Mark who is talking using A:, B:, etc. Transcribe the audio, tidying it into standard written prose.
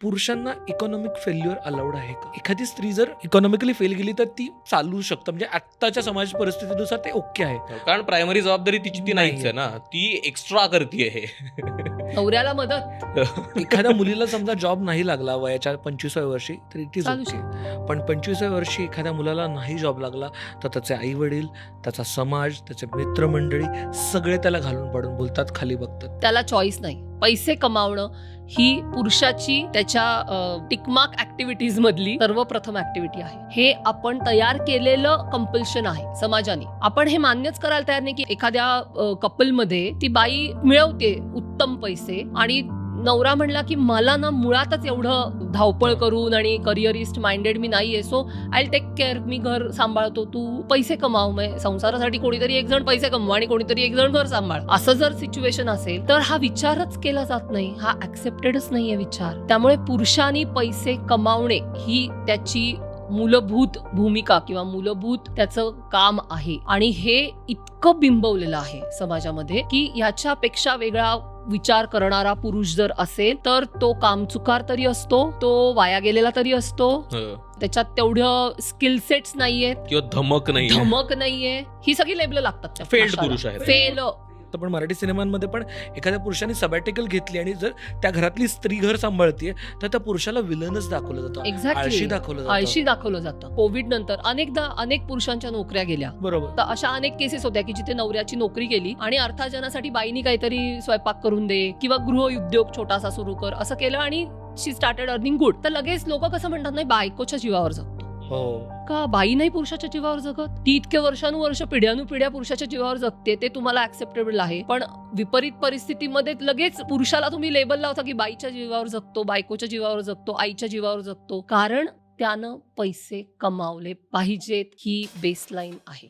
A: पुरुषांना economic failure allowed आहे का? एखादी स्त्री जर इकॉनॉमिकली फेल गेली तर ती चालू शकतं, म्हणजे आत्ताच्या समाज परिस्थितीनुसार ते ओके आहे.
B: कारण प्रायमरी जबाबदारी तिची ती नाहीच आहे ना, ती एक्स्ट्रा करते हे.
C: नवऱ्याला मदत
A: एखाद्या मुलीला समजा जॉब नाही लागला वयाच्या 25व्या वर्षी तर इट इज
C: चालू
A: ओके, पण 25व्या वर्षी एखाद्या मुलाला नाही जॉब लागला तर त्याचे आई वडील, त्याचा समाज, त्याचे मित्रमंडळी सगळे त्याला घालून पाडून बोलतात, खाली बघतात.
C: त्याला चॉईस नाही. पैसे कमावणं ही पुरुषाची त्याच्या टिकमार्क ऍक्टिव्हिटीज मधली सर्वप्रथम ऍक्टिव्हिटी आहे. हे आपण तयार केलेलं कंपल्शन आहे समाजाने. आपण हे मान्यच करायला तयार नाही की एखाद्या कपलमध्ये ती बाई मिळवते उत्तम पैसे आणि नवरा म्हणला की मला ना मुळातच एवढं धावपळ करून आणि करिअरिस्ट माइंडेड मी नाहीये, सो आय टेक केअर, मी घर सांभाळतो, तू पैसे कमाव. संसारासाठी कोणीतरी एक जण पैसे कमवा आणि कोणीतरी एक जण घर सांभाळ, असं जर सिच्युएशन असेल तर हा विचारच केला जात नाही, हा ऍक्सेप्टेडच नाहीये विचार. त्यामुळे पुरुषांनी पैसे कमावणे ही त्याची मूलभूत भूमिका किंवा मूलभूत त्याचं काम आहे. आणि हे इतकं बिंबवलेलं आहे समाजामध्ये की ह्याच्यापेक्षा वेगळा विचार करणारा पुरुष जर असेल तर तो कामचुकार तरी असतो, तो वाया गेलेला तरी असतो, त्याच्यात तेवढं स्किल सेट्स नाहीयेत
B: किंवा धमक
C: नाहीये, ही सगळी लेबल लागतात.
B: फेल्ड पुरुष आहे.
C: फेल.
A: पण मराठी सिनेमांमध्ये पण एखाद्या पुरुषाने सबॅटिकल घेतली आणि जर त्या घरातली स्त्री घर सांभाळतीये तर त्या पुरुषाला विलनच दाखवलं जातं, आळशी
C: दाखवलं जातं. कोविड नंतर अनेक पुरुषांच्या नोकऱ्या गेल्या.
A: बरोबर.
C: तर अशा अनेक केसेस होत्या की जिथे नवऱ्याची नोकरी गेली आणि अर्थार्जनासाठी बाईनी काहीतरी स्वयंपाक करून दे किंवा गृहउद्योग छोटासा सुरू कर असं केलं आणि शी स्टार्टेड अर्निंग गुड. तर लगेच लोक कसं म्हणतात, नाही बायकोच्या जीवावर जगतो. का बाई नाही पुरुषाच्या जीवावर जगत? ती इतके वर्षानुवर्ष पिढ्यानुपिढ्या पुरुषाच्या जीवावर जगते, ते तुम्हाला ऍक्सेप्टेबल आहे. पण विपरीत परिस्थितीमध्ये लगेच पुरुषाला तुम्ही लेबल लावता की बाईच्या जीवावर जगतो, बायकोच्या जीवावर जगतो, आईच्या जीवावर जगतो. कारण त्यानं पैसे कमावले पाहिजेत ही बेसलाईन आहे.